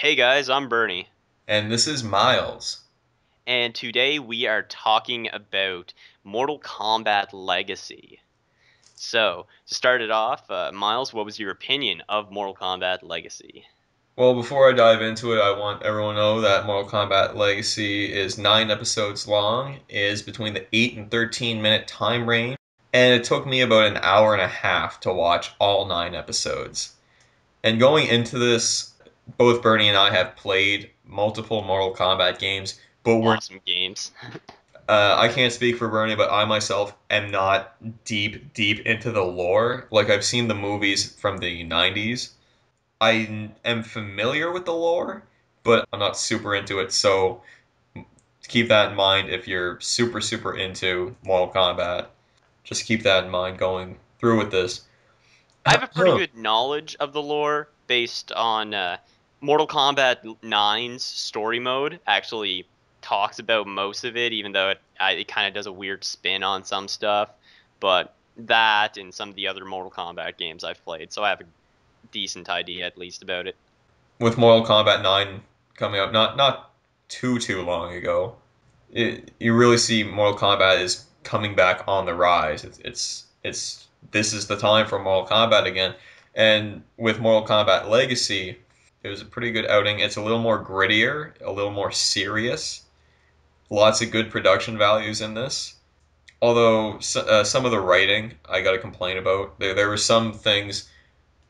Hey guys, I'm Bernie, And this is Miles. and today we are talking about Mortal Kombat Legacy. So, to start it off, Miles, what was your opinion of Mortal Kombat Legacy? Well, before I dive into it, I want everyone to know that Mortal Kombat Legacy is 9 episodes long, is between the 8 and 13-minute time range, and it took me about an hour and a half to watch all 9 episodes. And going into this, both Bernie and I have played multiple Mortal Kombat games, but Awesome games. I can't speak for Bernie, but I myself am not deep into the lore. Like I've seen the movies from the 90s. I am familiar with the lore, but I'm not super into it. So keep that in mind if you're super into Mortal Kombat. Just keep that in mind going through with this. I have a pretty good knowledge of the lore based on Mortal Kombat 9's story mode. Actually, talks about most of it, even though it kind of does a weird spin on some stuff. But that and some of the other Mortal Kombat games I've played, so I have a decent idea at least about it. With Mortal Kombat 9 coming up, not too long ago, you really see Mortal Kombat is coming back on the rise. It's this is the time for Mortal Kombat again. And with Mortal Kombat Legacy, it was a pretty good outing. It's a little more grittier, a little more serious. Lots of good production values in this. Although some of the writing I got to complain about. There were some things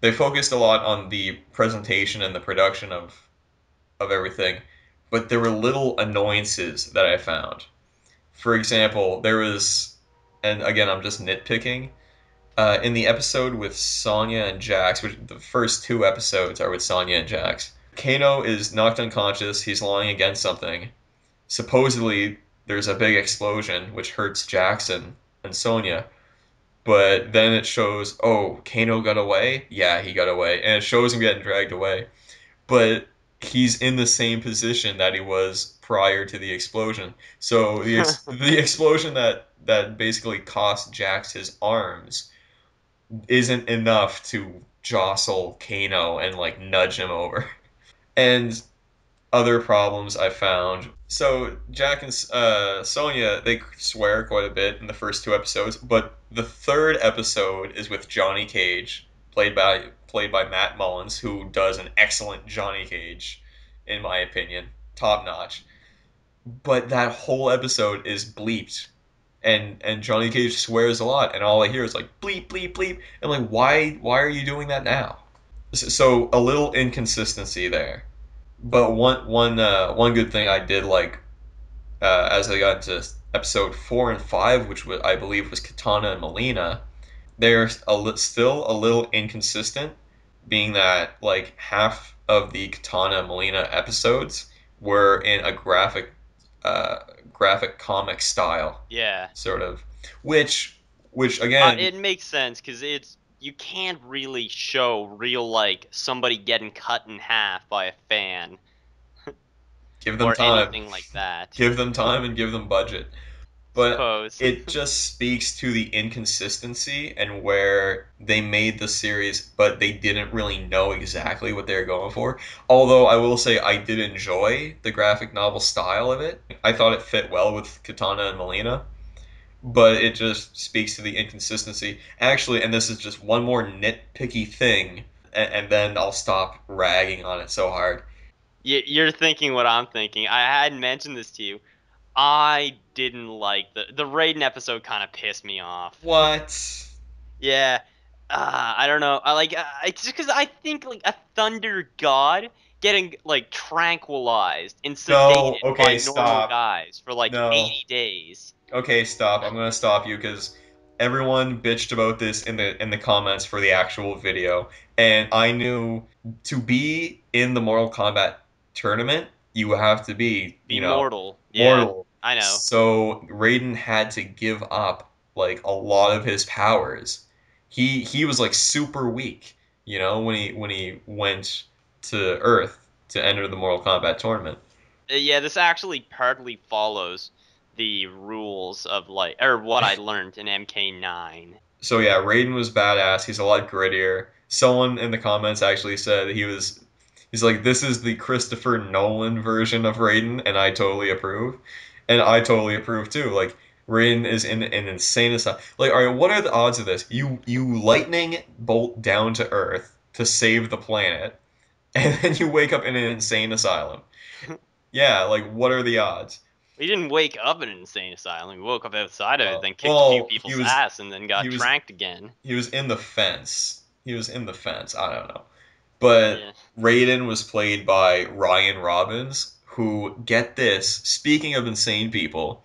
they focused a lot on the presentation and the production of everything, but there were little annoyances that I found. For example, there was, and again, I'm just nitpicking, in the episode with Sonya and Jax, which the first 2 episodes are with Sonya and Jax. Kano is knocked unconscious, he's lying against something. Supposedly, there's a big explosion which hurts Jackson and Sonya, but then it shows, oh, Kano got away? Yeah, he got away. And it shows him getting dragged away. But he's in the same position that he was prior to the explosion. So the explosion that basically cost Jax his arms isn't enough to jostle Kano and like nudge him over. And other problems I found. So Jack and Sonya they swear quite a bit in the first 2 episodes, but the third episode is with Johnny Cage, played by Matt Mullins, who does an excellent Johnny Cage, in my opinion, top notch. But that whole episode is bleeped, and Johnny Cage swears a lot, and all I hear is like bleep bleep bleep. And like, why are you doing that now? So a little inconsistency there. But one good thing I did like as I got into episode 4 and 5, which I believe was Katana and Melina, they're still a little inconsistent, being that like half of the Katana and Melina episodes were in a uh, graphic comic style, Yeah, sort of, which which again it makes sense because it's you can't really show real like somebody getting cut in half by a fan give them or time, anything like that. give them time and give them budget. But Suppose. it just speaks to the inconsistency and where they made the series, but they didn't really know exactly what they were going for. Although I will say I did enjoy the graphic novel style of it. I thought it fit well with Katana and Melina, but it just speaks to the inconsistency. Actually, and this is just one more nitpicky thing, and then I'll stop ragging on it so hard. You're thinking what I'm thinking. I hadn't mentioned this to you. I didn't like the Raiden episode. Kind of pissed me off. What? Yeah, I don't know. It's just because I think like a thunder god getting like tranquilized and No, sedated by okay, normal stop. guys for like No. 80 days. Okay, stop. I'm gonna stop you because everyone bitched about this in the comments for the actual video, and I knew to be in the Mortal Kombat tournament, you have to be, Be mortal. Yeah, mortal. I know. So Raiden had to give up like a lot of his powers. He was like super weak, when he went to Earth to enter the Mortal Kombat tournament. Yeah, this actually partly follows the rules of like or what I learned in MK9. So yeah, Raiden was badass. He's a lot grittier. Someone in the comments actually said He's like, this is the Christopher Nolan version of Raiden, and I totally approve. And I totally approve too. Like, Raiden is in an insane asylum. Like, all right, what are the odds of this? You lightning bolt down to Earth to save the planet, and then you wake up in an insane asylum. Yeah, like, what are the odds? He didn't wake up in an insane asylum. He woke up outside of it, then kicked a few Well, he people's was ass, and then he got was tranked again. he was in the fence. He was in the fence. I don't know. But Yeah. Raiden was played by Ryan Robbins, who, get this, speaking of insane people,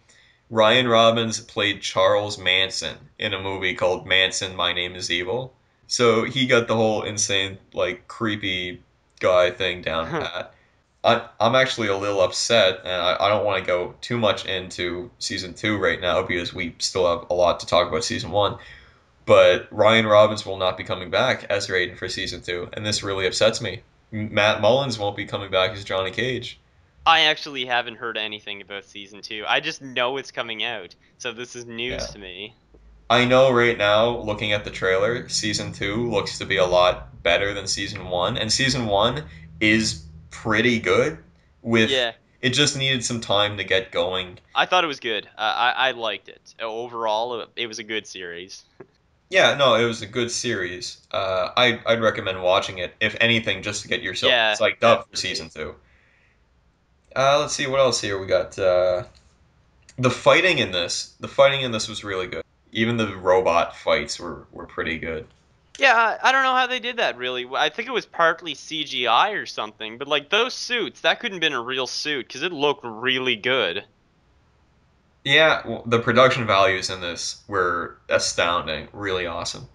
Ryan Robbins played Charles Manson in a movie called Manson, My Name is Evil. So he got the whole insane, like, creepy guy thing down pat. I'm actually a little upset, and I don't want to go too much into season two right now because we still have a lot to talk about season one. But Ryan Robbins will not be coming back as Raiden for season two, and this really upsets me. Matt Mullins won't be coming back as Johnny Cage. I actually haven't heard anything about season two. I just know it's coming out, so this is news Yeah. to me. I know right now, looking at the trailer, season two looks to be a lot better than season one, and season one is pretty good. With Yeah, it just needed some time to get going. I thought it was good. I liked it. Overall, it was a good series. Yeah, no, it was a good series. I'd recommend watching it, if anything, just to get yourself Yeah, psyched up for season definitely. two. Let's see what else here we got. The fighting in this was really good. Even the robot fights were pretty good. Yeah, I don't know how they did that really. I think it was partly CGI or something, but like those suits, that couldn't have been a real suit because it looked really good. Yeah, well, the production values in this were astounding, really awesome.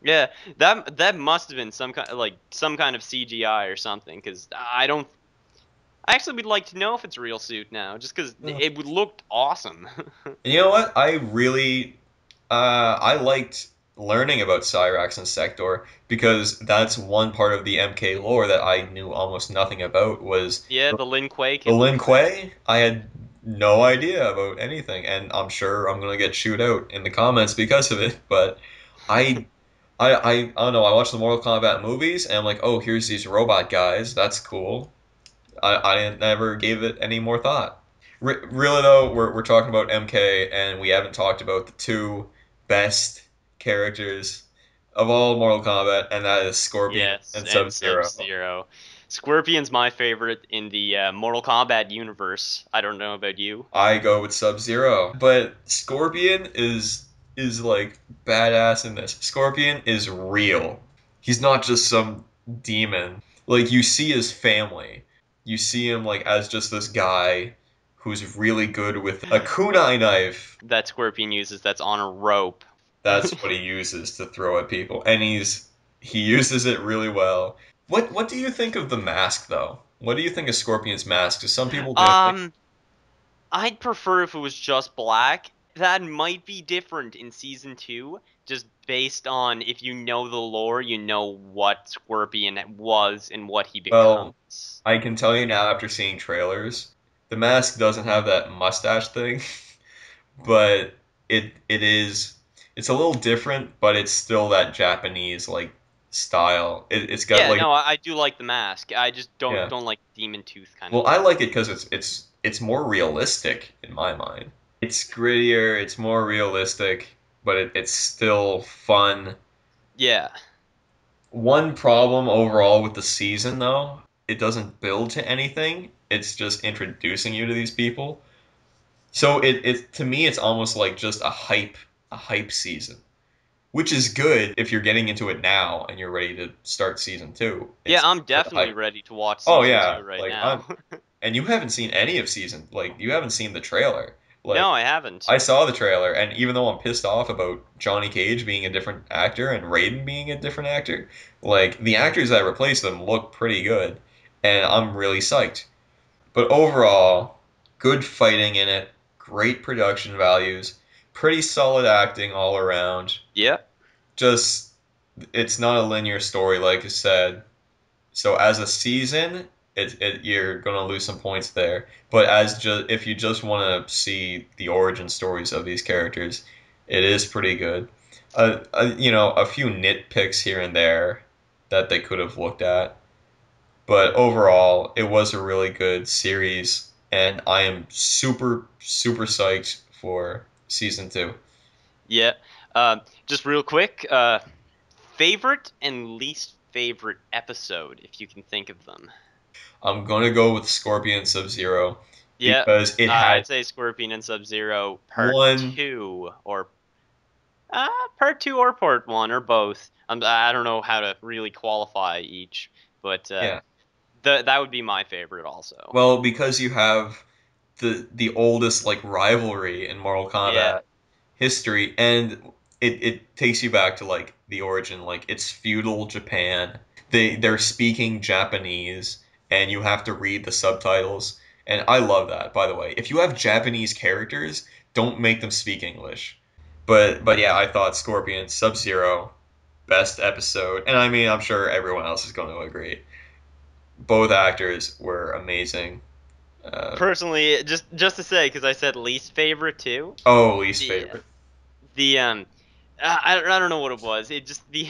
Yeah, that must have been some kind of CGI or something because I don't. I actually would like to know if it's a real suit now, just because Yeah. it would looked awesome. And you know what? I liked learning about Cyrax and Sector because that's one part of the MK lore that I knew almost nothing about was Yeah, the Lin Kuei the killed Lin them, right? Kuei. I had no idea about anything, and I'm sure I'm gonna get chewed out in the comments because of it. But I, I don't know. I watched the Mortal Kombat movies, and I'm like, oh, here's these robot guys. That's cool. I never gave it any more thought. Really though, we're talking about MK, and we haven't talked about the two best characters of all Mortal Kombat, and that is Scorpion Yes, and and Sub-Zero. Sub-Zero. Scorpion's my favorite in the Mortal Kombat universe. I don't know about you. I go with Sub-Zero, but Scorpion is like badass in this. Scorpion is real. He's not just some demon. Like you see his family. You see him like as just this guy who's really good with a kunai knife. That Scorpion uses that's on a rope. That's what he uses to throw at people, and he uses it really well. What do you think of the mask though? What do you think of Scorpion's mask? 'Cause some people didn't like. um, I'd prefer if it was just black. That might be different in season two, just based on if you know the lore, you know what Scorpion was and what he Well, becomes. I can tell you now after seeing trailers, the mask doesn't have that mustache thing, but it's a little different, but it's still that Japanese like style. It's got Yeah, like no, I do like the mask. I just don't yeah. don't like demon tooth kind of Well, I look. like it because it's more realistic in my mind. It's grittier, it's more realistic, but it's still fun. Yeah, One problem overall with the season, though, it doesn't build to anything. It's just introducing you to these people. So it to me, it's almost like just a hype season, which is good if you're getting into it now and you're ready to start season two. yeah, It's I'm for the definitely hype. ready to watch Oh season yeah, two right like now. I'm, and you haven't seen any of season, like you haven't seen the trailer. No, Like I haven't. I saw the trailer, and even though I'm pissed off about Johnny Cage being a different actor and Raiden being a different actor, like the actors that replace them look pretty good, and I'm really psyched. But overall, good fighting in it, great production values, pretty solid acting all around. Yeah, Just it's not a linear story, like I said. So as a season, you're gonna lose some points there. But as just if you just want to see the origin stories of these characters, it is pretty good. You know, a few nitpicks here and there that they could have looked at, But overall, it was a really good series, and I am super, super psyched for season two. Yeah. Just real quick, favorite and least favorite episode, if you can think of them. I'm gonna go with Scorpion Sub-Zero Yeah, because it had I'd say Scorpion and Sub-Zero Part one, 2 or Part 2 or Part 1 or both. I don't know how to really qualify each, but yeah. that would be my favorite also. Well, because you have the oldest like rivalry in Mortal Yeah. Kombat history, and it takes you back to like the origin, like it's feudal Japan. They're speaking Japanese, and you have to read the subtitles. And I love that, by the way. If you have Japanese characters, don't make them speak English. But yeah, I thought Scorpion Sub-Zero best episode, and I mean I'm sure everyone else is going to agree. Both actors were amazing. Uh, Personally, just to say, because I said least favorite too. oh, least The favorite. the I don't know what it was. It just the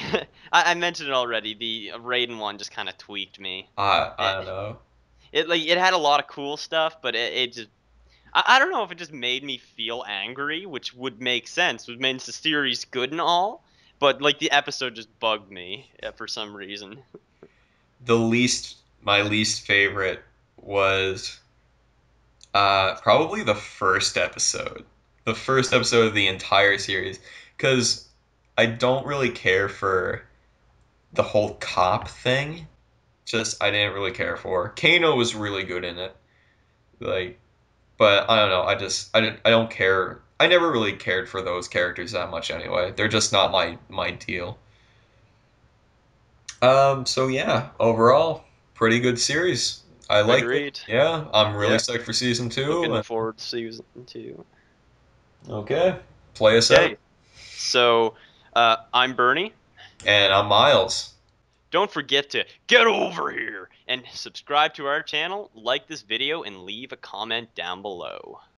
I mentioned it already. The Raiden one just kind of tweaked me. I It, don't know. it had a lot of cool stuff, but it just I don't know if it just made me feel angry, which would make sense. Which means the series good and all, but like the episode just bugged me for some reason. My least favorite was probably the first episode. The first episode of the entire series. Because I don't really care for the whole cop thing. Just, I didn't really care for. Kano was really good in it. Like, but I don't know. I don't care. I never really cared for those characters that much anyway. They're just not my deal. So yeah, overall, pretty good series. I liked it. Agreed. Yeah, I'm really Yeah, psyched for season two. looking And forward to season 2. okay, play us out. Okay, so I'm Bernie. And I'm Miles. Don't forget to get over here and subscribe to our channel, like this video, and leave a comment down below.